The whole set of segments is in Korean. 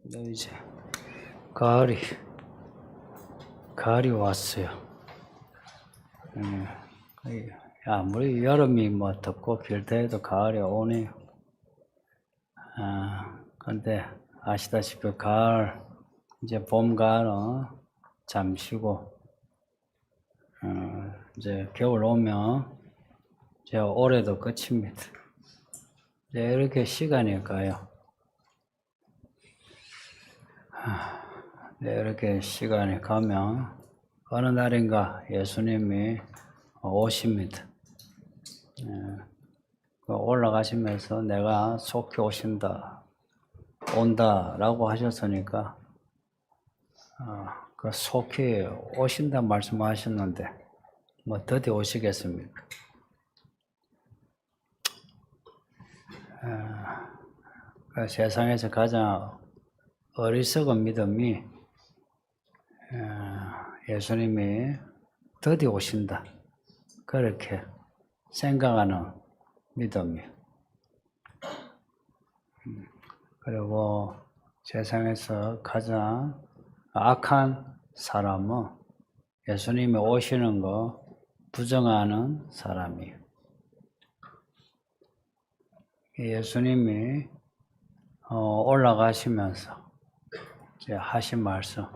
이제 가을이 왔어요. 아무리 여름이 뭐 덥고 길다 해도 가을이 오네요. 근데 아시다시피 가을, 이제 봄, 가을은 잠시고, 이제 겨울 오면 이제 올해도 끝입니다. 이제 이렇게 시간이 가요. 이렇게 시간이 가면 어느 날인가 예수님이 오십니다. 올라가시면서 내가 속히 온다라고 하셨으니까 그 속히 오신다 말씀하셨는데 뭐 드디어 오시겠습니까? 그 세상에서 가장 어리석은 믿음이 예수님이 드디어 오신다 그렇게 생각하는 믿음이에요. 그리고 세상에서 가장 악한 사람은 예수님이 오시는 거 부정하는 사람이에요. 예수님이 올라가시면서 이제 하신 말씀,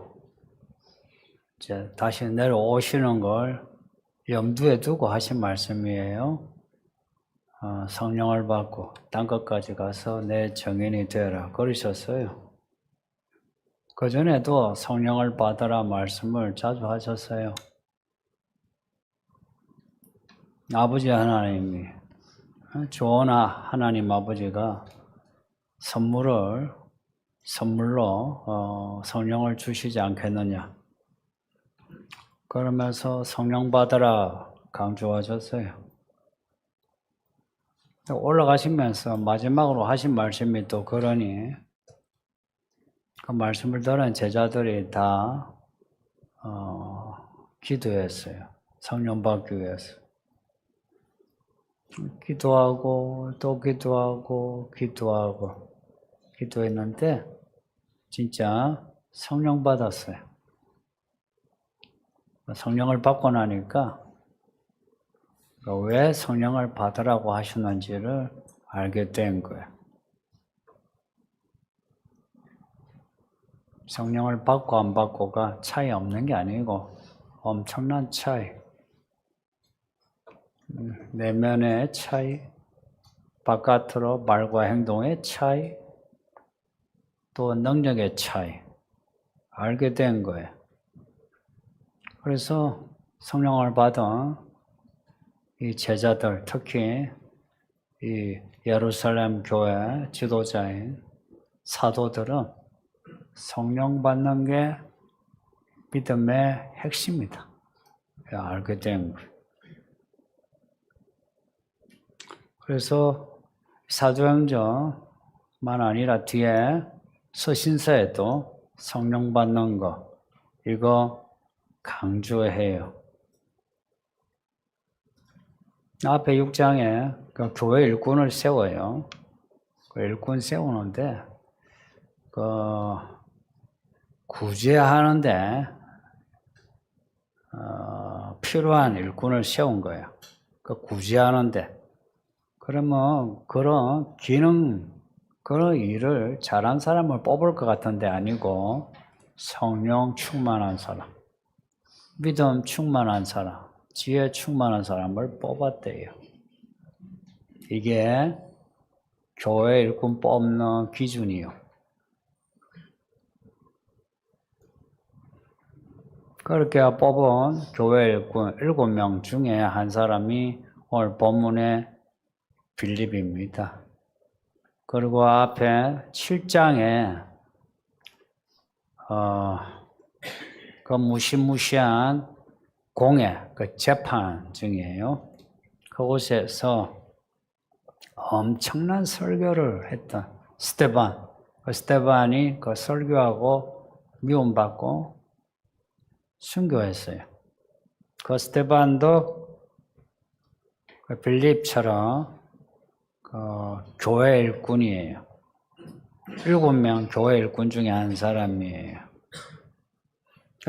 이제 다시 내려오시는 걸 염두에 두고 하신 말씀이에요. 성령을 받고 땅끝까지 가서 내 증인이 되어라 그러셨어요. 그전에도 성령을 받으라 말씀을 자주 하셨어요. 아버지 하나님이, 좋은 하나님 아버지가 선물로 성령을 주시지 않겠느냐 그러면서 성령 받으라 강조하셨어요. 올라가시면서 마지막으로 하신 말씀이 또 그러니 그 말씀을 들은 제자들이 다 기도했어요. 성령 받기 위해서. 기도하고 또 기도했는데 진짜 성령 받았어요. 성령을 받고 나니까 왜 성령을 받으라고 하셨는지를 알게 된 거예요. 성령을 받고 안 받고가 차이 없는 게 아니고 엄청난 차이. 내면의 차이, 바깥으로 말과 행동의 차이, 또 능력의 차이 알게 된 거예요. 그래서 성령을 받은 이 제자들, 특히 이 예루살렘 교회 지도자인 사도들은 성령 받는 게 믿음의 핵심이다. 알게 된 거예요. 그래서 사도행전만 아니라 뒤에 서신서에도 성령 받는 거 이거 강조해요. 앞에 6장에 그 교회 일꾼을 세워요. 그 일꾼 세우는데 그 구제하는데 필요한 일꾼을 세운 거예요. 그 구제하는데 그러면 그런 일을 잘한 사람을 뽑을 것 같은데 아니고 성령 충만한 사람, 믿음 충만한 사람, 지혜 충만한 사람을 뽑았대요. 이게 교회 일꾼 뽑는 기준이요. 그렇게 뽑은 교회 일꾼 7명 중에 한 사람이 오늘 본문의 빌립입니다. 그리고 앞에 7장에 그 무시무시한 공회, 그 재판 중이에요. 그곳에서 엄청난 설교를 했던 스데반, 그 스데반이 그 설교하고 미움받고 순교했어요. 그 스데반도 그 빌립처럼 교회 일꾼이에요. 7명 교회 일꾼 중에 한 사람이에요.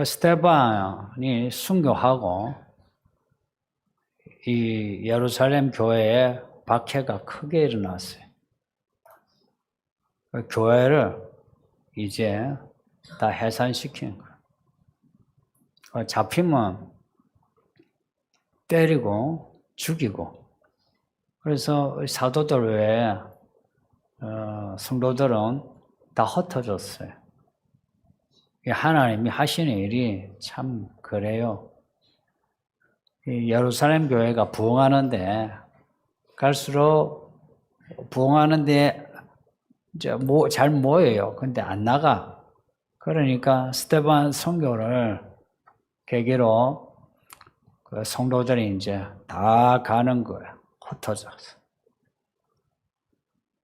스데반이 순교하고 이 예루살렘 교회에 박해가 크게 일어났어요. 교회를 이제 다 해산시키는 거예요. 잡히면 때리고 죽이고. 그래서 사도들 외에 성도들은 다 흩어졌어요. 하나님이 하시는 일이 참 그래요. 예루살렘 교회가 부흥하는데 갈수록 부흥하는데 이제 잘 모여요. 근데 안 나가. 그러니까 스데반 선교를 계기로 그 성도들이 이제 다 가는 거예요. 흩어져서.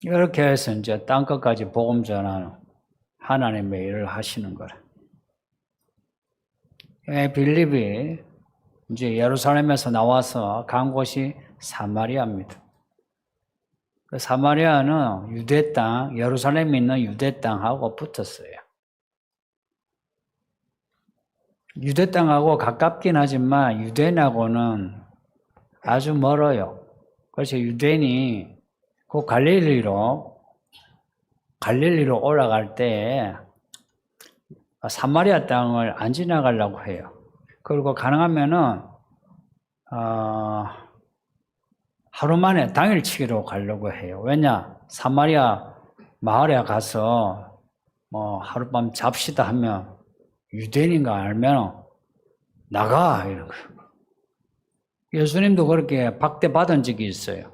이렇게 해서 이제 땅끝까지 복음 전하는 하나님의 일을 하시는 거래. 빌립이 이제 예루살렘에서 나와서 간 곳이 사마리아입니다. 그 사마리아는 유대 땅, 예루살렘에 있는 유대 땅하고 붙었어요. 유대 땅하고 가깝긴 하지만 유대인하고는 아주 멀어요. 그래서 유대인이 그 갈릴리로 올라갈 때 사마리아 땅을 안 지나가려고 해요. 그리고 가능하면은 하루 만에 당일치기로 가려고 해요. 왜냐? 사마리아 마을에 가서 뭐 하룻밤 잡시다 하면 유대인인 거 알면 나가 이런 거예요. 예수님도 그렇게 박대받은 적이 있어요.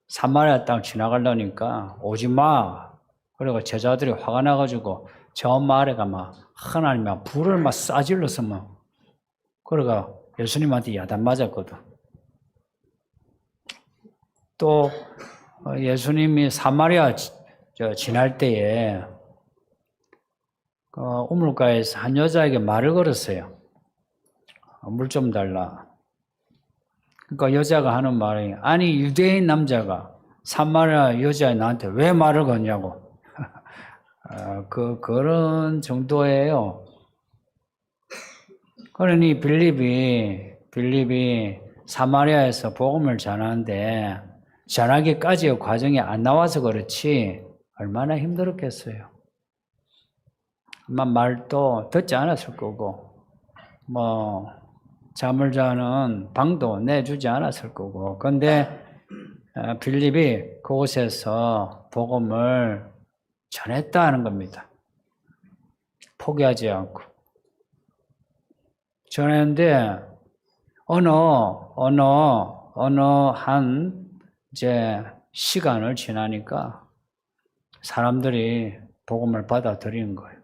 사마리아 땅 지나가려니까 오지 마. 그리고 제자들이 화가 나가지고 저 마을에 가면 하나님이 불을 막 싸질러서 막 그러가 예수님한테 야단 맞았거든. 또 예수님이 사마리아 지날 때에 우물가에서 한 여자에게 말을 걸었어요. 물 좀 달라. 그러니까 여자가 하는 말이 아니 유대인 남자가 사마리아 여자에 나한테 왜 말을 거냐고. 그런 정도예요. 그러니 빌립이 사마리아에서 복음을 전하는데 전하기까지의 과정이 안 나와서 그렇지 얼마나 힘들었겠어요. 아마 말도 듣지 않았을 거고 뭐 잠을 자는 방도 내주지 않았을 거고. 그런데 빌립이 그곳에서 복음을 전했다는 겁니다. 포기하지 않고 전했는데 어느 한 이제 시간을 지나니까 사람들이 복음을 받아들이는 거예요.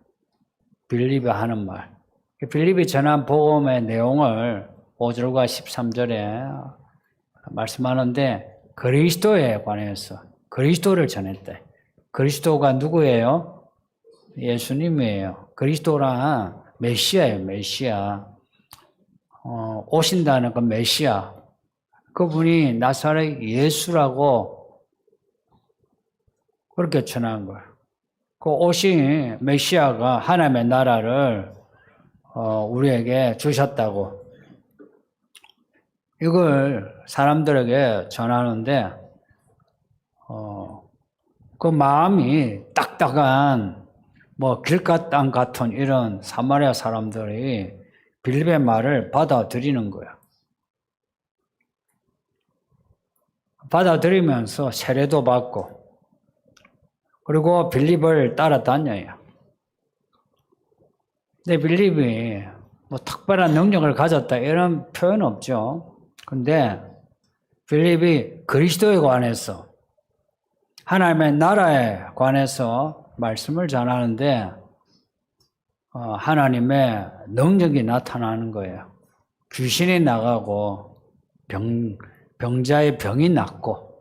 빌립이 하는 말. 빌립이 전한 복음의 내용을 5절과 13절에 말씀하는데 그리스도에 관해서 그리스도를 전했대. 그리스도가 누구예요? 예수님이에요. 그리스도란 메시아예요. 메시아. 오신다는 그 메시아. 그분이 나사렛 예수라고 그렇게 전한 거예요. 그 오신 메시아가 하나님의 나라를 우리에게 주셨다고. 이걸 사람들에게 전하는데 그 마음이 딱딱한 뭐 길가 땅 같은 이런 사마리아 사람들이 빌립의 말을 받아들이는 거야. 받아들이면서 세례도 받고 그리고 빌립을 따라다녀요. 근데 빌립이 뭐 특별한 능력을 가졌다 이런 표현 없죠. 근데 빌립이 그리스도에 관해서 하나님의 나라에 관해서 말씀을 전하는데 하나님의 능력이 나타나는 거예요. 귀신이 나가고 병자의 병이 낫고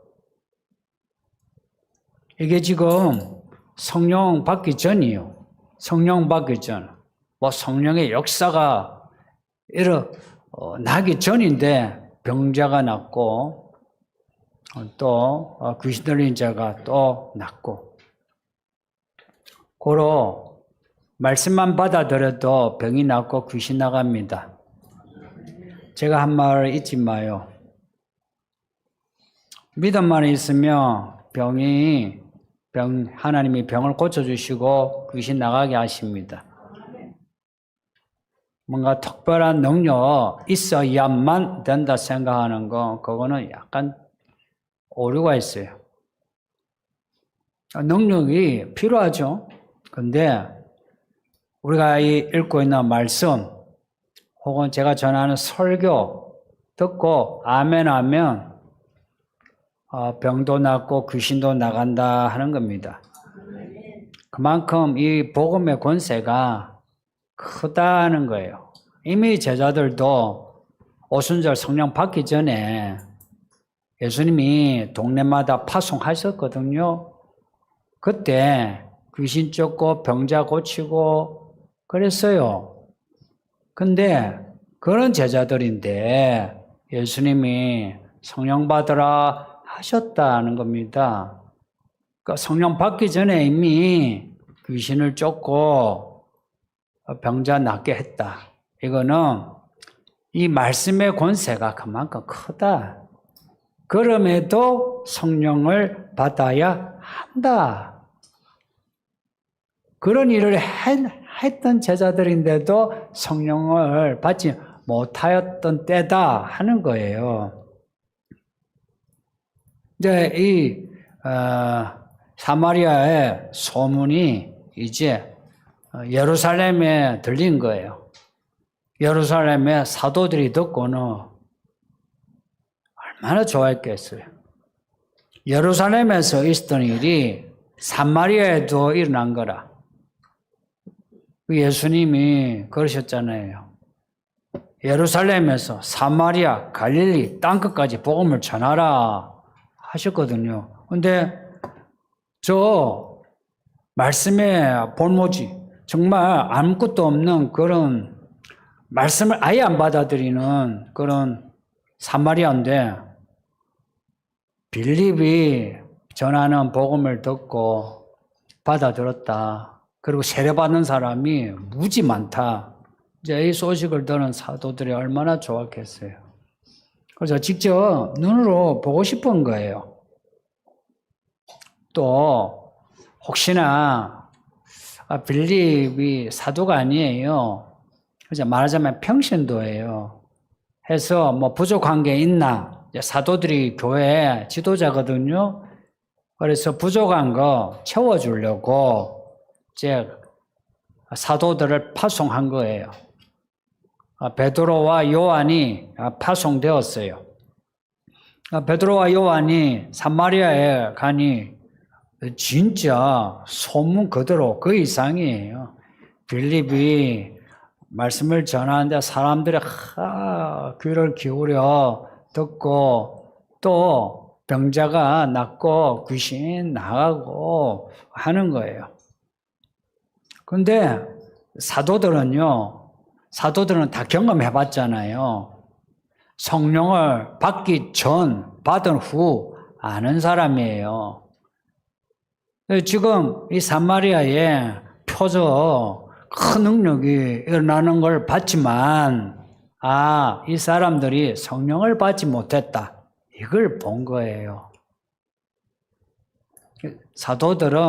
이게 지금 성령 받기 전이에요. 성령 받기 전. 뭐 성령의 역사가 나기 전인데 병자가 낫고 또 귀신 들린 자가 또 낫고 고로 말씀만 받아들여도 병이 낫고 귀신 나갑니다. 제가 한 말 잊지 마요. 믿음만 있으면 하나님이 병을 고쳐주시고 귀신 나가게 하십니다. 뭔가 특별한 능력 있어야만 된다 생각하는 거, 그거는 약간 오류가 있어요. 능력이 필요하죠. 근데 우리가 읽고 있는 말씀 혹은 제가 전하는 설교 듣고 아멘 하면 병도 낫고 귀신도 나간다 하는 겁니다. 그만큼 이 복음의 권세가 크다는 거예요. 이미 제자들도 오순절 성령 받기 전에 예수님이 동네마다 파송하셨거든요. 그때 귀신 쫓고 병자 고치고 그랬어요. 근데 그런 제자들인데 예수님이 성령 받으라 하셨다는 겁니다. 그러니까 성령 받기 전에 이미 귀신을 쫓고 병자 낫게 했다. 이거는 이 말씀의 권세가 그만큼 크다. 그럼에도 성령을 받아야 한다. 그런 일을 했던 제자들인데도 성령을 받지 못하였던 때다 하는 거예요. 이제 이 사마리아의 소문이 이제 예루살렘에 들린 거예요. 예루살렘의 사도들이 듣고는 얼마나 좋아했겠어요. 예루살렘에서 있었던 일이 사마리아에도 일어난 거라. 예수님이 그러셨잖아요. 예루살렘에서 사마리아, 갈릴리 땅끝까지 복음을 전하라 하셨거든요. 근데 저 말씀의 본모지, 정말 아무것도 없는 그런 말씀을 아예 안 받아들이는 그런 사마리아인데 빌립이 전하는 복음을 듣고 받아들였다. 그리고 세례받는 사람이 무지 많다. 이제 이 소식을 들은 사도들이 얼마나 좋았겠어요. 그래서 직접 눈으로 보고 싶은 거예요. 또 혹시나 빌립이 사도가 아니에요. 그래서 말하자면 평신도예요. 해서 뭐 부족한 게 있나? 사도들이 교회 지도자거든요. 그래서 부족한 거 채워주려고 이제 사도들을 파송한 거예요. 베드로와 요한이 파송되었어요. 베드로와 요한이 사마리아에 가니 진짜 소문 그대로 그 이상이에요. 빌립이 말씀을 전하는데 사람들이 귀를 기울여 듣고 또 병자가 낫고 귀신 나가고 하는 거예요. 근데 사도들은 다 경험해 봤잖아요. 성령을 받기 전, 받은 후 아는 사람이에요. 지금 이 사마리아에 표적 큰 능력이 일어나는 걸 봤지만 이 사람들이 성령을 받지 못했다. 이걸 본 거예요. 사도들은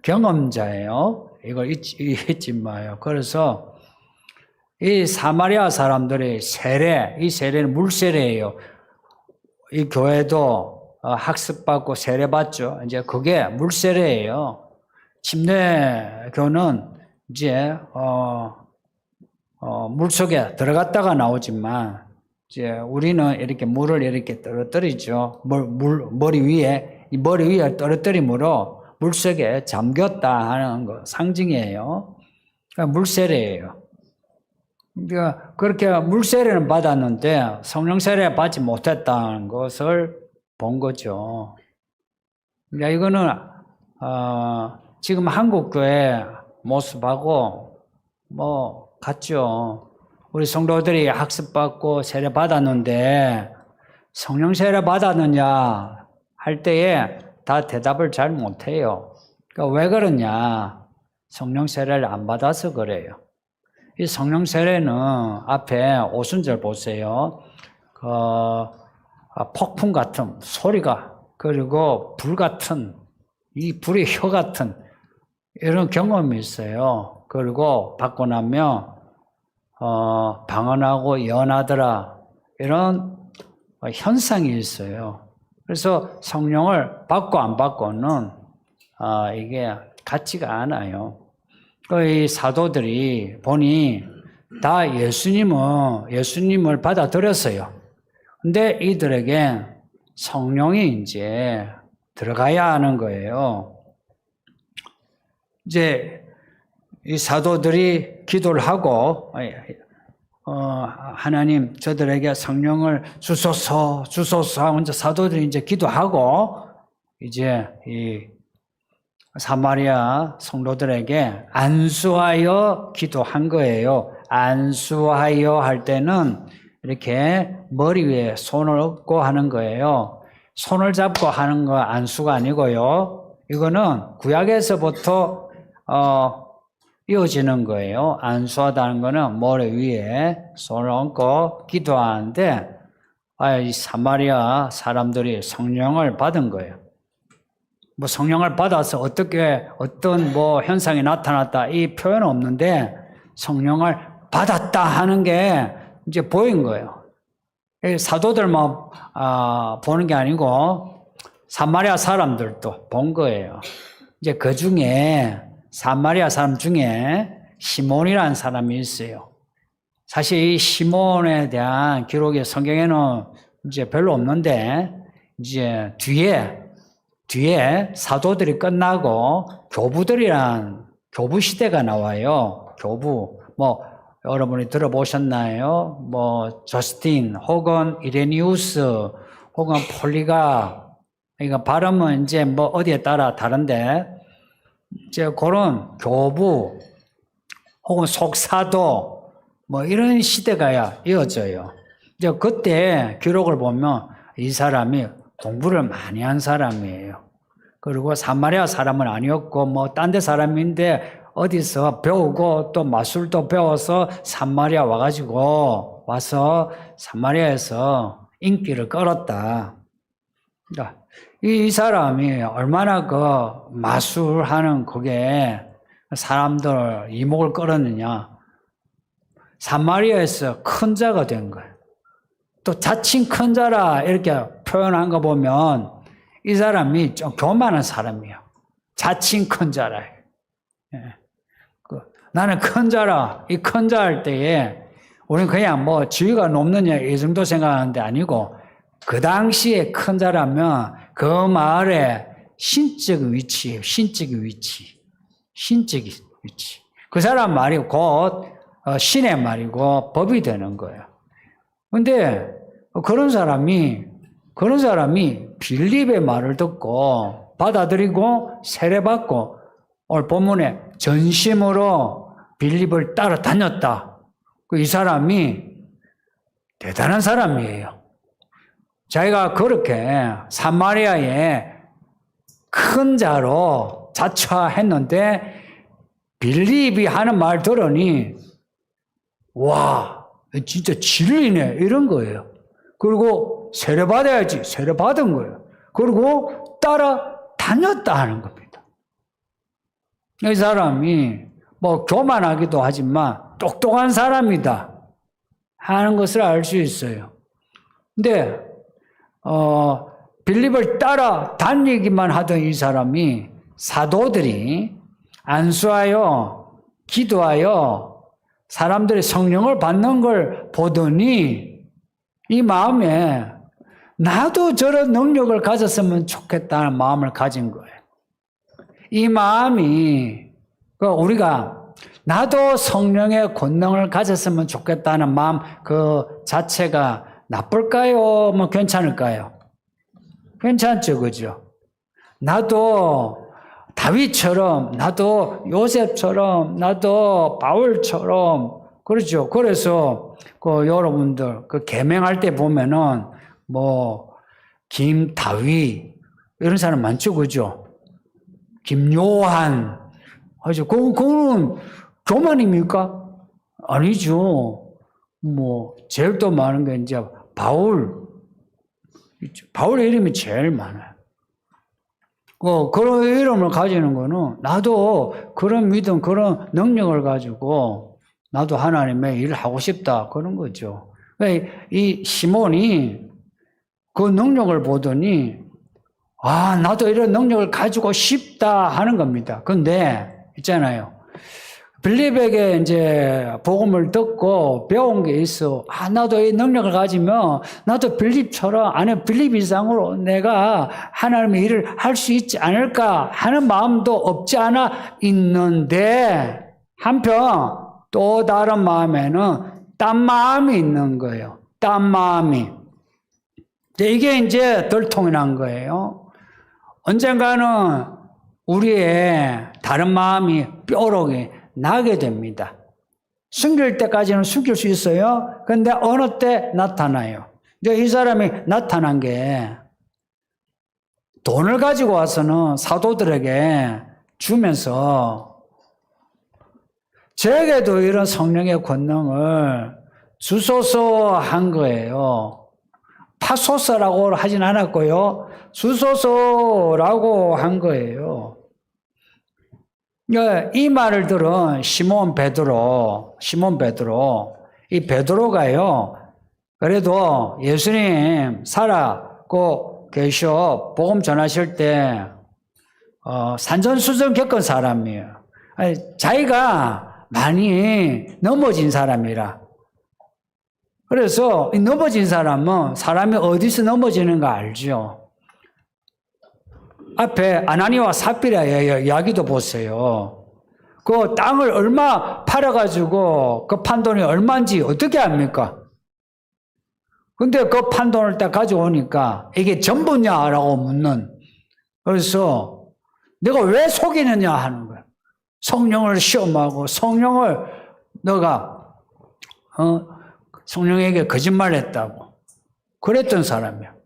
경험자예요. 이걸 잊지 마요. 그래서 이 사마리아 사람들의 세례, 이 세례는 물세례예요. 이 교회도 학습받고 세례받죠. 이제 그게 물세례예요. 침례교는 이제 물 속에 들어갔다가 나오지만 이제 우리는 이렇게 물을 이렇게 떨어뜨리죠. 머리 위에 떨어뜨림으로 물 속에 잠겼다 하는 거 상징이에요. 그러니까 물세례예요. 그러니까 그렇게 물세례는 받았는데 성령 세례 받지 못했다는 것을 본 거죠. 그러니까 이거는 지금 한국 교회 모습하고 뭐 같죠. 우리 성도들이 학습받고 세례 받았는데 성령 세례 받았느냐 할 때에 다 대답을 잘 못해요. 그러니까 왜 그러냐? 성령 세례를 안 받아서 그래요. 이 성령 세례는 앞에 오순절 보세요. 폭풍 같은 소리가, 그리고 불 같은, 이 불의 혀 같은 이런 경험이 있어요. 그리고 받고 나면 방언하고 예언하더라, 이런 현상이 있어요. 그래서 성령을 받고 안 받고는 이게 같지가 않아요. 이 사도들이 보니 다 예수님을 받아들였어요. 근데 이들에게 성령이 이제 들어가야 하는 거예요. 이제 이 사도들이 기도를 하고, 하나님 저들에게 성령을 주소서 하고 이제 사도들이 이제 기도하고, 이제 이 사마리아 성도들에게 안수하여 기도한 거예요. 안수하여 할 때는 이렇게 머리 위에 손을 얹고 하는 거예요. 손을 잡고 하는 거 안수가 아니고요. 이거는 구약에서부터 이어지는 거예요. 안수하다는 거는 머리 위에 손을 얹고 기도하는데, 이 사마리아 사람들이 성령을 받은 거예요. 뭐 성령을 받아서 어떤 현상이 나타났다, 이 표현은 없는데 성령을 받았다 하는 게 이제 보인 거예요. 사도들만 보는 게 아니고 사마리아 사람들도 본 거예요. 이제 그 중에 사마리아 사람 중에 시몬이라는 사람이 있어요. 사실 이 시몬에 대한 기록이 성경에는 이제 별로 없는데, 이제 뒤에 사도들이 끝나고 교부들이란 교부 시대가 나와요. 교부, 여러분이 들어보셨나요? 저스틴, 혹은 이레니우스, 혹은 폴리가, 그러니까 발음은 이제 어디에 따라 다른데, 이제 그런 교부, 혹은 속사도, 이런 시대가 이어져요. 이제 그때 기록을 보면 이 사람이 공부를 많이 한 사람이에요. 그리고 사마리아 사람은 아니었고, 딴 데 사람인데, 어디서 배우고 또 마술도 배워서 사마리아 와서 사마리아에서 인기를 끌었다. 그러니까 이 사람이 얼마나 마술하는 그게 사람들 이목을 끌었느냐. 사마리아에서 큰 자가 된 거예요. 또 자칭 큰 자라 이렇게 표현한 거 보면 이 사람이 좀 교만한 사람이에요. 자칭 큰 자라. 나는 큰 자라. 이 큰 자 할 때에 우리는 그냥 지위가 높느냐 이 정도 생각하는데 아니고, 그 당시에 큰 자라면 그 마을의 신적 위치. 그 사람 말이 곧 신의 말이고 법이 되는 거예요. 근데 그런 사람이 빌립의 말을 듣고 받아들이고 세례받고, 오늘 본문에 전심으로 빌립을 따라다녔다. 이 사람이 대단한 사람이에요. 자기가 그렇게 사마리아에 큰 자로 자처했는데 빌립이 하는 말 들으니 와, 진짜 진리네 이런 거예요. 그리고 세례받아야지, 세례받은 거예요. 그리고 따라다녔다 하는 겁니다. 이 사람이 교만하기도 하지만 똑똑한 사람이다 하는 것을 알 수 있어요. 근데 빌립을 따라다니기만 하던 이 사람이 사도들이 안수하여 기도하여 사람들이 성령을 받는 걸 보더니 이 마음에 나도 저런 능력을 가졌으면 좋겠다는 마음을 가진 거예요. 이 마음이 우리가 나도 성령의 권능을 가졌으면 좋겠다는 마음 그 자체가 나쁠까요? 괜찮을까요? 괜찮죠, 그죠? 나도 다윗처럼, 나도 요셉처럼, 나도 바울처럼, 그렇죠. 그래서 여러분들 계명할 때 보면은 김다윗 이런 사람 많죠, 그죠? 김요한, 하죠. 그거는 교만입니까? 아니죠. 뭐, 제일 또 많은 게 이제 바울의 이름이 제일 많아요. 그런 이름을 가지는 거는 나도 그런 믿음, 그런 능력을 가지고 나도 하나님의 일을 하고 싶다. 그런 거죠. 이 시몬이 그 능력을 보더니 나도 이런 능력을 가지고 싶다 하는 겁니다. 근데 있잖아요. 빌립에게 이제 복음을 듣고 배운 게 있어. 나도 이 능력을 가지면 나도 빌립처럼 아니 빌립 이상으로 내가 하나님의 일을 할 수 있지 않을까 하는 마음도 없지 않아 있는데 한편 또 다른 마음에는 딴 마음이 있는 거예요. 딴 마음이. 이게 이제 덜 통일한 거예요. 언젠가는 우리의 다른 마음이 뾰록이 나게 됩니다. 숨길 때까지는 숨길 수 있어요. 그런데 어느 때 나타나요. 이 사람이 나타난 게 돈을 가지고 와서는 사도들에게 주면서 저에게도 이런 성령의 권능을 주소서 한 거예요. 파소서라고 하진 않았고요. 주소서라고 한 거예요. 이 말을 들은 시몬 베드로, 이 베드로가요, 그래도 예수님 살아고 계셔, 복음 전하실 때, 산전수전 겪은 사람이에요. 자기가 많이 넘어진 사람이라. 그래서 넘어진 사람은 사람이 어디서 넘어지는가 알죠. 앞에 아나니와 삽비라의 이야기도 보세요. 그 땅을 얼마 팔아가지고 그 판돈이 얼마인지 어떻게 합니까? 근데 그 판돈을 딱 가져오니까 이게 전부냐라고 묻는. 그래서 내가 왜 속이느냐 하는 거야. 성령을 시험하고 성령을 너가 성령에게 거짓말했다고 그랬던 사람이야.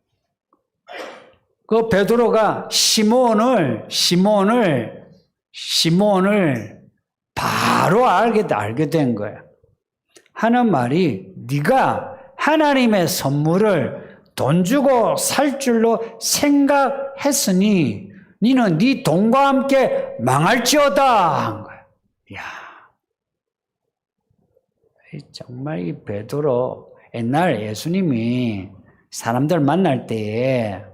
그 베드로가 시몬을 바로 알게 된 거야. 하는 말이 네가 하나님의 선물을 돈 주고 살 줄로 생각했으니 너는 네 돈과 함께 망할지어다 한 거야. 이야, 정말 이 베드로 옛날 예수님이 사람들 만날 때에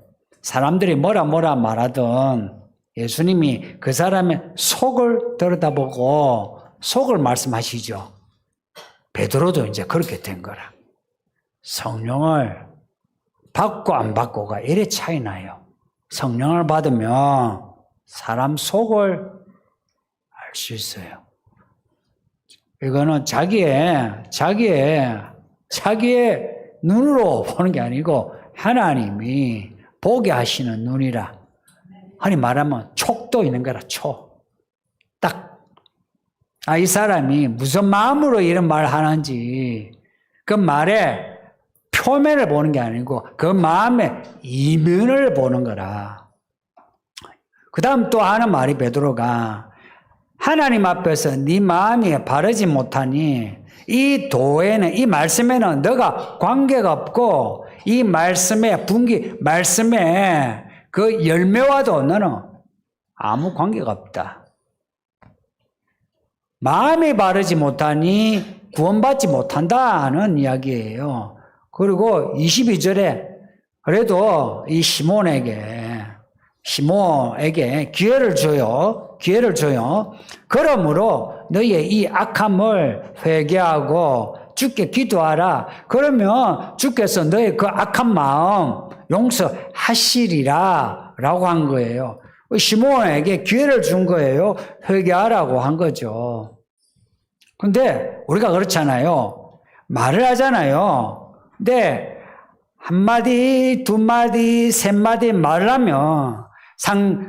사람들이 뭐라 말하던 예수님이 그 사람의 속을 들여다보고 속을 말씀하시죠. 베드로도 이제 그렇게 된 거라. 성령을 받고 안 받고가 이래 차이 나요. 성령을 받으면 사람 속을 알 수 있어요. 이거는 자기의 눈으로 보는 게 아니고 하나님이 보게 하시는 눈이라. 흔히 말하면 촉도 있는 거라, 촉. 딱. 이 사람이 무슨 마음으로 이런 말을 하는지 그 말의 표면을 보는 게 아니고 그 마음의 이면을 보는 거라. 그 다음 또 하는 말이 베드로가 하나님 앞에서 네 마음이 바르지 못하니 이 도에는, 이 말씀에는 너가 관계가 없고 이 말씀의 말씀의 그 열매와도 너는 아무 관계가 없다. 마음이 바르지 못하니 구원받지 못한다는 이야기예요. 그리고 22절에 그래도 이 시몬에게 기회를 줘요. 그러므로 너의 이 악함을 회개하고 주께 기도하라. 그러면 주께서 너의 그 악한 마음 용서하시리라 라고 한 거예요. 시몬에게 기회를 준 거예요. 회개하라고 한 거죠. 근데 우리가 그렇잖아요. 말을 하잖아요. 근데 한마디, 두마디, 셋마디 말을 하면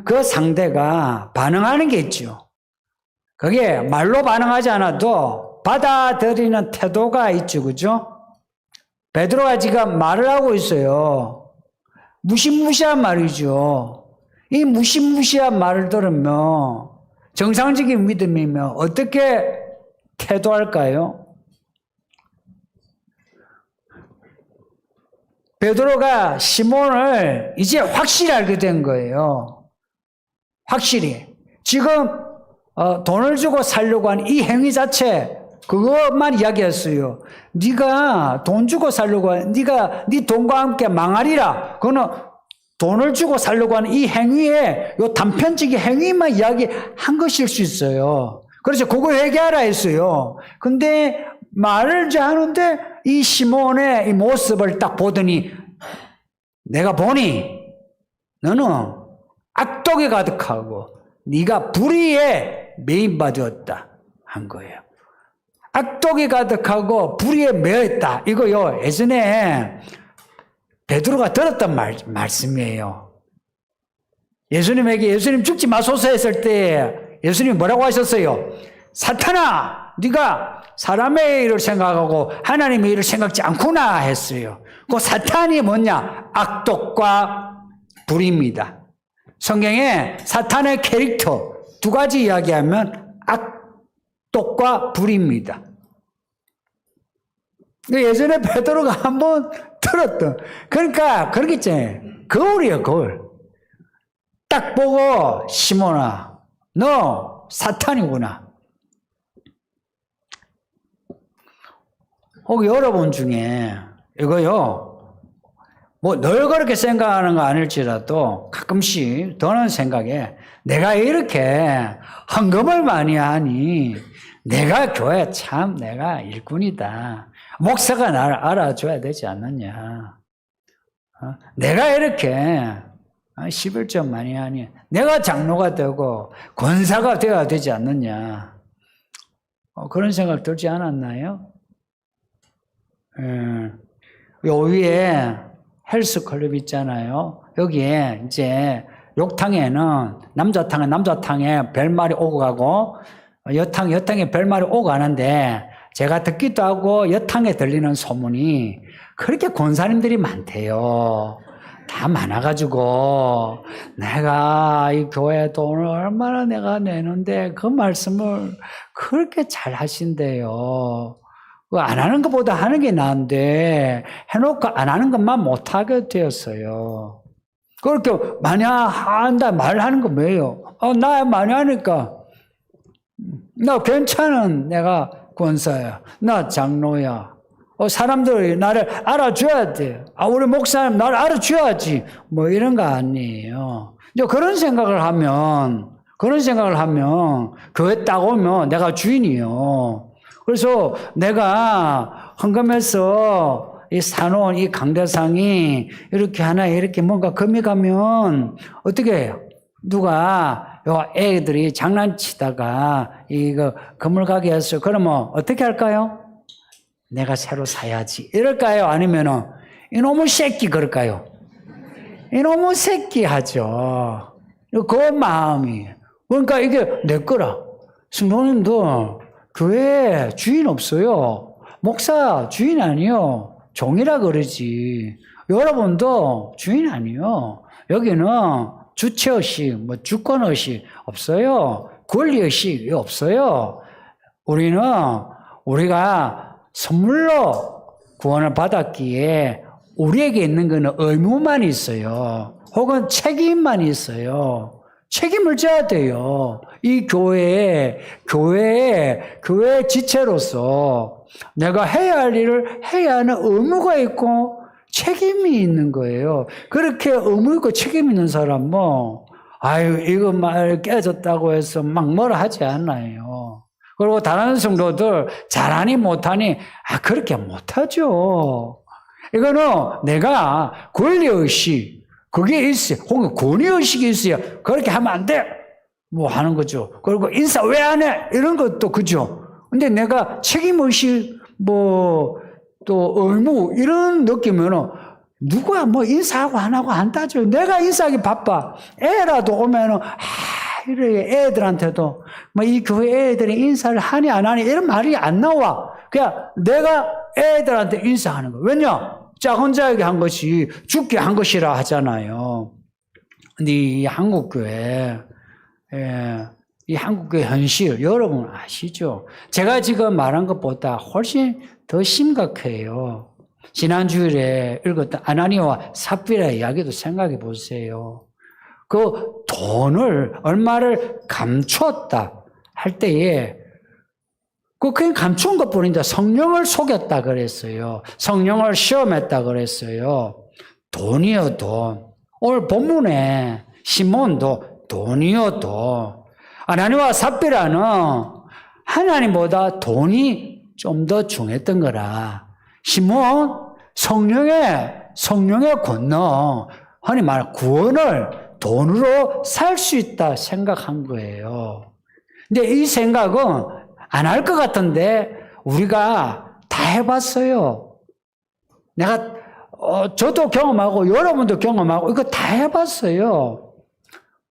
그 상대가 반응하는 게 있죠. 그게 말로 반응하지 않아도 받아들이는 태도가 있죠. 그죠? 베드로가 지금 말을 하고 있어요. 무시무시한 말이죠. 이 무시무시한 말을 들으면 정상적인 믿음이면 어떻게 태도할까요? 베드로가 시몬을 이제 확실히 알게 된 거예요. 확실히. 지금 돈을 주고 살려고 한 이 행위 자체 그것만 이야기했어요. 네가 돈 주고 살려고 네가 네 돈과 함께 망하리라. 그거는 돈을 주고 살려고 하는 이 행위에 요 단편적인 행위만 이야기한 것일 수 있어요. 그래서 그거 회개하라 했어요. 근데 말을 이제 하는데 이 시몬의 이 모습을 딱 보더니 내가 보니 너는 악독이 가득하고 네가 불의에 매인받았다 한 거예요. 악독이 가득하고 불의에 매였다. 이거요. 예전에 베드로가 들었던 말씀이에요. 예수님 죽지 마소서 했을 때 예수님이 뭐라고 하셨어요? 사탄아, 네가 사람의 일을 생각하고 하나님의 일을 생각지 않구나 했어요. 그 사탄이 뭐냐? 악독과 불의입니다. 성경에 사탄의 캐릭터 두 가지 이야기하면 악독과 불의입니다. 예전에 베드로가 한번 들었던, 그러니까 그런 게 있잖아요. 거울이에요, 거울. 딱 보고 시몬아, 너 사탄이구나. 혹 여러분 중에 이거요, 뭐 늘 그렇게 생각하는 거 아닐지라도 가끔씩 드는 생각에 내가 이렇게 헌금을 많이 하니 내가 교회 참 내가 일꾼이다. 목사가 나를 알아줘야 되지 않느냐. 내가 이렇게 11점 많이 하니 내가 장로가 되고 권사가 되어야 되지 않느냐. 그런 생각 들지 않았나요? 요 위에 헬스클럽 있잖아요. 여기에 이제 욕탕에는 남자탕에 별말이 오고 가고 여탕에 별말이 오고 가는데 제가 듣기도 하고 여탕에 들리는 소문이 그렇게 권사님들이 많대요. 다 많아가지고 내가 이 교회 돈을 얼마나 내가 내는데 그 말씀을 그렇게 잘 하신대요. 안 하는 것보다 하는 게 나은데 해놓고 안 하는 것만 못하게 되었어요. 그렇게 많이 한다 말하는 거 뭐예요? 나 많이 하니까 나 괜찮은 내가 권사야. 나 장로야. 사람들이 나를 알아줘야 돼. 우리 목사님 나를 알아줘야지. 뭐 이런 거 아니에요. 이제 그런 생각을 하면 교회 딱 오면 내가 주인이요. 그래서 내가 헌금해서 이 사놓은 이 강대상이 이렇게 하나 이렇게 뭔가 금이 가면 어떻게 해요? 누가 요 애들이 장난치다가 이거 건물 가게 했어요. 그러면 어떻게 할까요? 내가 새로 사야지. 이럴까요? 아니면은 이놈의 새끼 그럴까요? 이놈의 새끼 하죠. 그 마음이. 그러니까 이게 내 거라. 성도님도 교회 주인 없어요. 목사 주인 아니요. 종이라 그러지. 여러분도 주인 아니요. 여기는 주체의식, 주권의식 없어요. 권리의식이 없어요. 우리가 선물로 구원을 받았기에 우리에게 있는 것은 의무만 있어요. 혹은 책임만 있어요. 책임을 져야 돼요. 이 교회 지체로서 내가 해야 할 일을 해야 하는 의무가 있고 책임이 있는 거예요. 그렇게 의무 있고 책임 있는 사람은 이거 말 깨졌다고 해서 막 뭐라 하지 않아요. 그리고 다른 성도들 잘하니 못하니 그렇게 못하죠. 이거는 내가 권리의식 그게 있어요. 혹은 권위의식이 있어요. 그렇게 하면 안 돼. 뭐 하는 거죠. 그리고 인사 왜 안 해? 이런 것도 그죠. 근데 내가 책임의식 또 의무 이런 느끼면은 누가 뭐 인사하고 안 하고 안 따져. 내가 인사하기 바빠. 애라도 오면은 이래 애들한테도 뭐 이 교회 애들이 인사를 하니 안 하니 이런 말이 안 나와. 그냥 내가 애들한테 인사하는 거. 왜냐? 작은 자에게 한 것이 죽게 한 것이라 하잖아요. 근데 이 한국교회 이 한국의 현실 여러분 아시죠? 제가 지금 말한 것보다 훨씬 더 심각해요. 지난 주일에 읽었던 아나니아와 삽비라 이야기도 생각해 보세요. 그 돈을 얼마를 감추었다 할 때에 그냥 감춘 것뿐인데 성령을 속였다 그랬어요. 성령을 시험했다 그랬어요. 돈이요 돈. 오늘 본문에 시몬도 돈이요 돈. 아나니아와 삽비라는 하나님보다 돈이 좀 더 중요했던 거라. 시몬 성령의 권능, 흔히 말 구원을 돈으로 살 수 있다 생각한 거예요. 근데 이 생각은 안 할 것 같은데 우리가 다 해봤어요. 저도 경험하고 여러분도 경험하고 이거 다 해봤어요.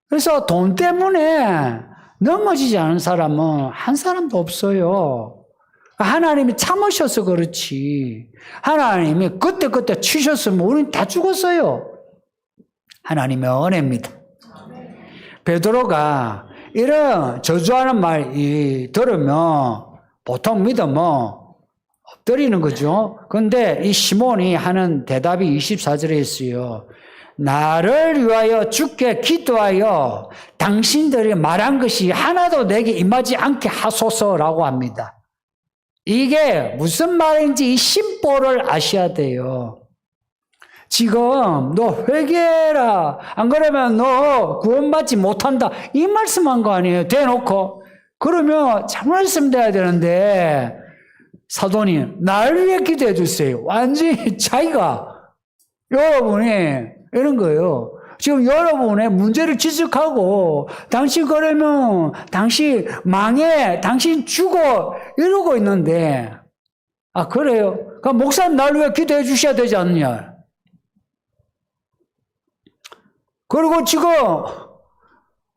그래서 돈 때문에 넘어지지 않은 사람은 한 사람도 없어요. 하나님이 참으셔서 그렇지. 하나님이 그때 치셨으면 우리는 다 죽었어요. 하나님의 은혜입니다. 베드로가 이런 저주하는 말 들으면 보통 믿으면 엎드리는 거죠. 그런데 이 시몬이 하는 대답이 24절에 있어요. 나를 위하여 주께 기도하여 당신들이 말한 것이 하나도 내게 임하지 않게 하소서라고 합니다. 이게 무슨 말인지 이 심보를 아셔야 돼요. 지금 너 회개해라. 안 그러면 너 구원받지 못한다. 이 말씀한 거 아니에요. 대놓고. 그러면 참 말씀돼야 되는데 사도님 나를 위해 기도해 주세요. 완전히 자기가 여러분이 이런 거예요. 지금 여러분의 문제를 지적하고 당신 그러면 당신 망해, 당신 죽어 이러고 있는데 그래요? 그럼 목사님 나를 위해 기도해 주셔야 되지 않느냐? 그리고 지금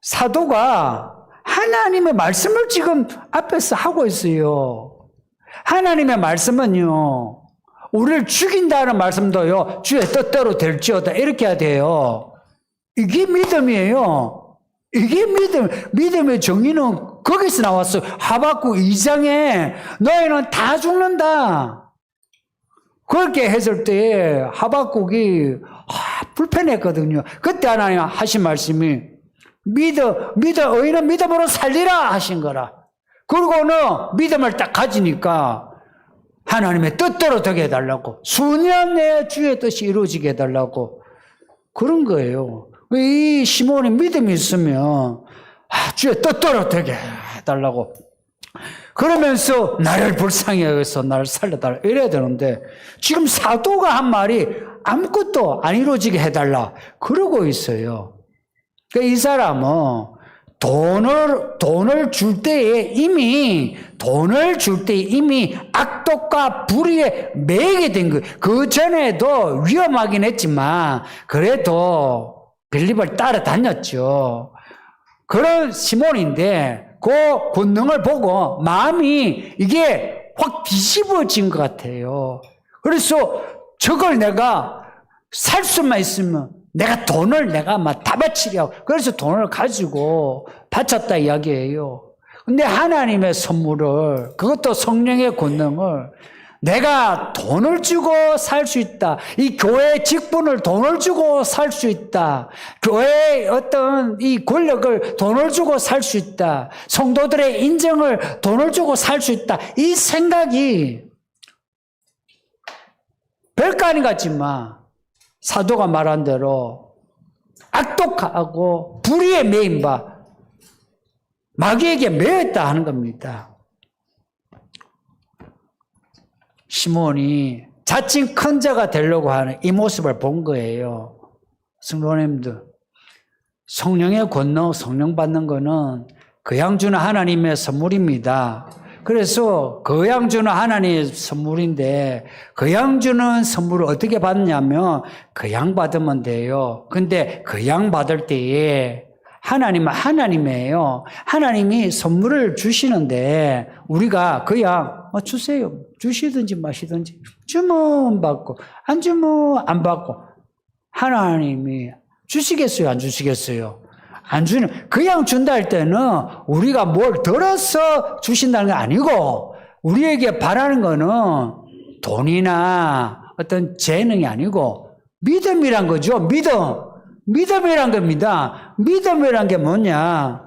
사도가 하나님의 말씀을 지금 앞에서 하고 있어요. 하나님의 말씀은요. 우리를 죽인다는 말씀도요. 주의 뜻대로 될지어다 이렇게 해야 돼요. 이게 믿음이에요. 이게 믿음의 정의는 거기서 나왔어요. 하박국 2장에 너희는 다 죽는다. 그렇게 했을 때 하박국이 불편했거든요. 그때 하나님 하신 말씀이 너희는 믿음으로 살리라 하신 거라. 그리고는 믿음을 딱 가지니까 하나님의 뜻대로 되게 해달라고, 수년 내에 주의 뜻이 이루어지게 해달라고 그런 거예요. 이 시몬이 믿음이 있으면 주의 뜻대로 되게 해달라고 그러면서 나를 불쌍히 여겨서 나를 살려달라 이래야 되는데 지금 사도가 한 말이 아무것도 안 이루어지게 해달라 그러고 있어요. 그러니까 이 사람은 돈을 줄 때에 이미 악독과 불의에 매이게 된 거예요. 그 전에도 위험하긴 했지만 그래도 빌립을 따라다녔죠. 그런 시몬인데 그 권능을 보고 마음이 이게 확 뒤집어진 것 같아요. 그래서 저걸 내가 살 수만 있으면 내가 돈을 다 바치려고. 그래서 돈을 가지고 바쳤다 이야기예요. 근데 하나님의 선물을, 그것도 성령의 권능을 내가 돈을 주고 살 수 있다. 이 교회의 직분을 돈을 주고 살 수 있다. 교회의 어떤 이 권력을 돈을 주고 살 수 있다. 성도들의 인정을 돈을 주고 살 수 있다. 이 생각이 별거 아닌 것 같지만 사도가 말한 대로 악독하고 불의에 매인 바 마귀에게 매였다 하는 겁니다. 시몬이 자칭 큰 자가 되려고 하는 이 모습을 본 거예요. 성도님들, 성령의 권능, 성령 받는 거는 그양 주는 하나님의 선물입니다. 그래서 그양 주는 하나님의 선물인데 그양 주는 선물을 어떻게 받느냐면 그양 받으면 돼요. 근데 그양 받을 때에 하나님은 하나님이에요. 하나님이 선물을 주시는데 우리가 그냥 주세요. 주시든지 마시든지 주면 받고 안 주면 안 받고 하나님이 주시겠어요? 안 주시겠어요? 안 주는, 그냥 준다 할 때는 우리가 뭘 들어서 주신다는 게 아니고, 우리에게 바라는 거는 돈이나 어떤 재능이 아니고, 믿음이란 거죠. 믿음. 믿음이란 겁니다. 믿음이란 게 뭐냐?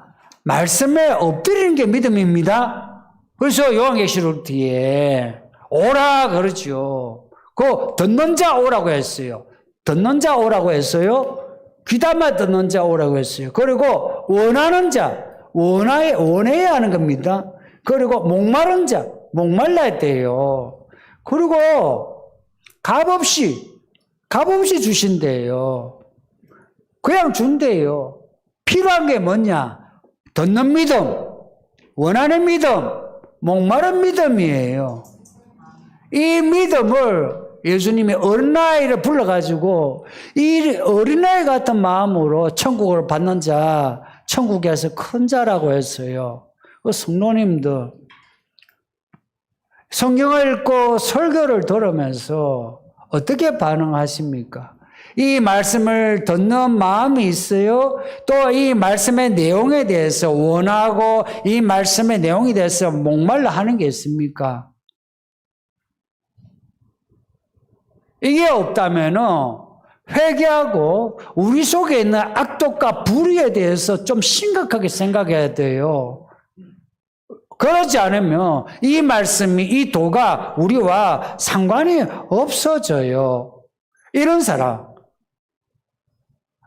말씀에 엎드리는 게 믿음입니다. 그래서 요한계시록 뒤에 오라 그러죠. 그 듣는 자 오라고 했어요. 듣는 자 오라고 했어요. 귀담아 듣는 자 오라고 했어요. 그리고 원하는 자, 원해야 하는 겁니다. 그리고 목마른 자, 목말라 했대요. 그리고 값없이 주신대요. 그냥 준대요. 필요한 게 뭐냐? 듣는 믿음, 원하는 믿음, 목마른 믿음이에요. 이 믿음을 예수님이 어린아이를 불러가지고 이 어린아이 같은 마음으로 천국을 받는 자, 천국에서 큰 자라고 했어요. 그 성도님들, 성경을 읽고 설교를 들으면서 어떻게 반응하십니까? 이 말씀을 듣는 마음이 있어요? 또 이 말씀의 내용에 대해서 원하고 이 말씀의 내용에 대해서 목말라 하는 게 있습니까? 이게 없다면은 회개하고 우리 속에 있는 악독과 불의에 대해서 좀 심각하게 생각해야 돼요. 그러지 않으면 이 말씀이, 이 도가 우리와 상관이 없어져요. 이런 사람,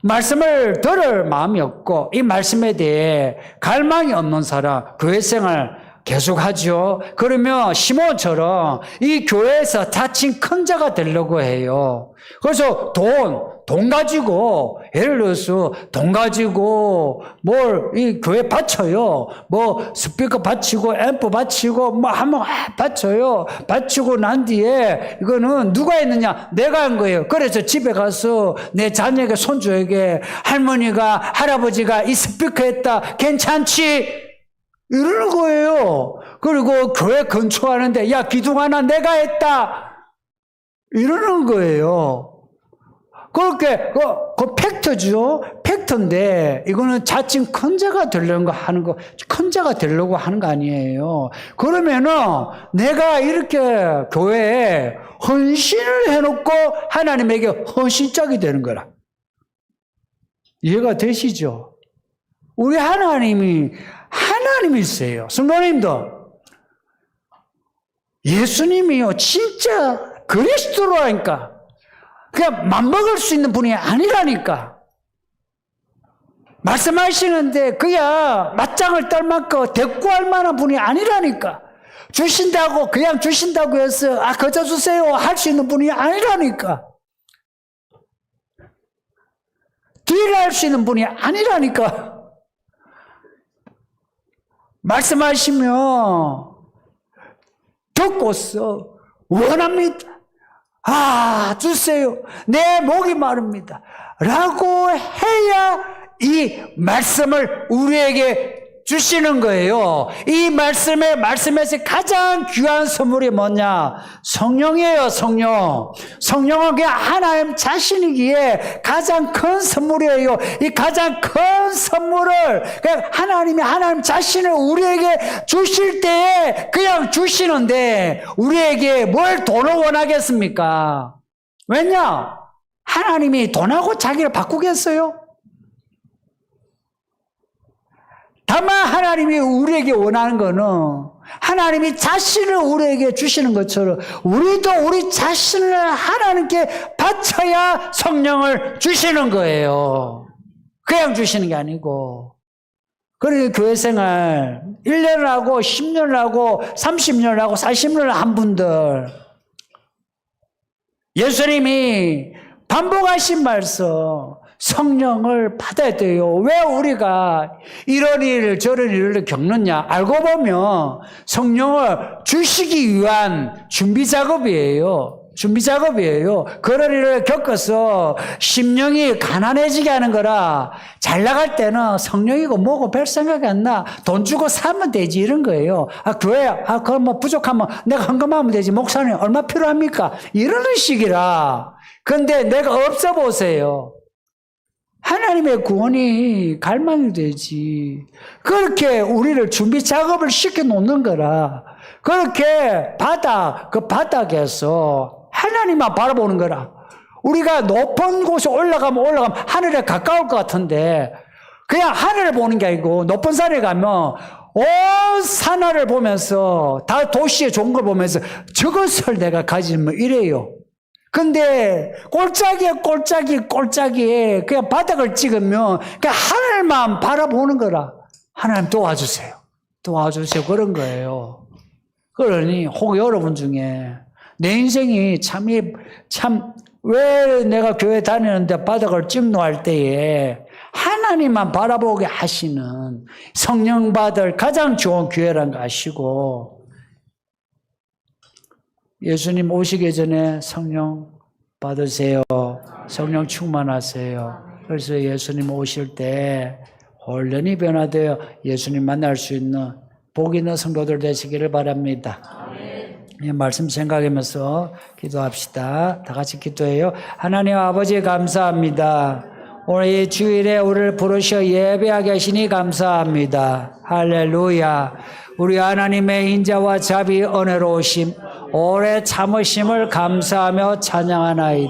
말씀을 들을 마음이 없고 이 말씀에 대해 갈망이 없는 사람, 교회 생활 계속하죠. 그러면 시몬처럼 이 교회에서 자칭 큰 자가 되려고 해요. 그래서 돈 가지고, 예를 들어서 돈 가지고 이 교회 바쳐요. 스피커 바치고 앰프 바치고 한번 바쳐요. 바치고 난 뒤에 이거는 누가 했느냐? 내가 한 거예요. 그래서 집에 가서 내 자녀에게, 손주에게, 할머니가, 할아버지가 이 스피커 했다, 괜찮지? 이러는 거예요. 그리고 교회 건축하는데, 야, 기둥 하나 내가 했다, 이러는 거예요. 그렇게, 그 팩트죠? 팩트인데, 이거는 자칭 큰 자가 되려고 하는 거, 큰 자가 되려고 하는 거 아니에요. 그러면은, 내가 이렇게 교회에 헌신을 해놓고 하나님에게 헌신짝이 되는 거라. 이해가 되시죠? 우리 하나님이세요. 성도님도, 예수님이요, 진짜 그리스도라니까. 그냥 맘먹을 수 있는 분이 아니라니까. 말씀하시는데 그냥 맞짱을 떨 만큼 대꾸할 만한 분이 아니라니까. 주신다고, 그냥 주신다고 해서 거저 주세요 할 수 있는 분이 아니라니까. 딜할 수 있는 분이 아니라니까. 말씀하시면 듣고서 원합니다. 주세요. 내 목이 마릅니다. 라고 해야 이 말씀을 우리에게 주시는 거예요. 이 말씀에서 가장 귀한 선물이 뭐냐? 성령이에요, 성령. 성령은 그냥 하나님 자신이기에 가장 큰 선물이에요. 이 가장 큰 선물을 그냥 하나님 자신을 우리에게 주실 때에 그냥 주시는데 우리에게 뭘 돈을 원하겠습니까? 왜냐? 하나님이 돈하고 자기를 바꾸겠어요? 다만 하나님이 우리에게 원하는 거는 하나님이 자신을 우리에게 주시는 것처럼 우리도 우리 자신을 하나님께 바쳐야 성령을 주시는 거예요. 그냥 주시는 게 아니고. 그러니까 교회 생활 1년을 하고 10년을 하고 30년을 하고 40년을 한 분들, 예수님이 반복하신 말씀, 성령을 받아야 돼요. 왜 우리가 이런 일 저런 일을 겪느냐? 알고 보면 성령을 주시기 위한 준비 작업이에요. 그런 일을 겪어서 심령이 가난해지게 하는 거라. 잘 나갈 때는 성령이고 뭐고 별 생각이 안 나. 돈 주고 사면 되지, 이런 거예요. 교회, 그럼 뭐 부족하면 내가 헌금하면 되지. 목사님 얼마 필요합니까? 이러는 식이라. 근데 내가 없어 보세요. 하나님의 구원이 갈망이 되지. 그렇게 우리를 준비 작업을 시켜 놓는 거라. 그렇게 그 바닥에서 하나님만 바라보는 거라. 우리가 높은 곳에 올라가면 하늘에 가까울 것 같은데, 그냥 하늘을 보는 게 아니고, 높은 산에 가면 온 산하를 보면서, 다 도시의 좋은 걸 보면서 저것을 내가 가지면 이래요. 근데 꼴짝이에 그냥 바닥을 찍으면 그냥 하늘만 바라보는 거라. 하나님 도와주세요. 그런 거예요. 그러니 혹 여러분 중에 내 인생이 참 왜 내가 교회 다니는데 바닥을 찍노할 때에 하나님만 바라보게 하시는 성령 받을 가장 좋은 기회란 거 아시고, 예수님 오시기 전에 성령 받으세요. 성령 충만하세요. 그래서 예수님 오실 때 혼련히 변화되어 예수님 만날 수 있는 복 있는 성도들 되시기를 바랍니다. 이 말씀 생각하면서 기도합시다. 다 같이 기도해요. 하나님 아버지 감사합니다. 오늘 이 주일에 우리를 부르셔 예배하게 하시니 감사합니다. 할렐루야. 우리 하나님의 인자와 자비 은혜로우심, 오래 참으심을 감사하며 찬양하나이다.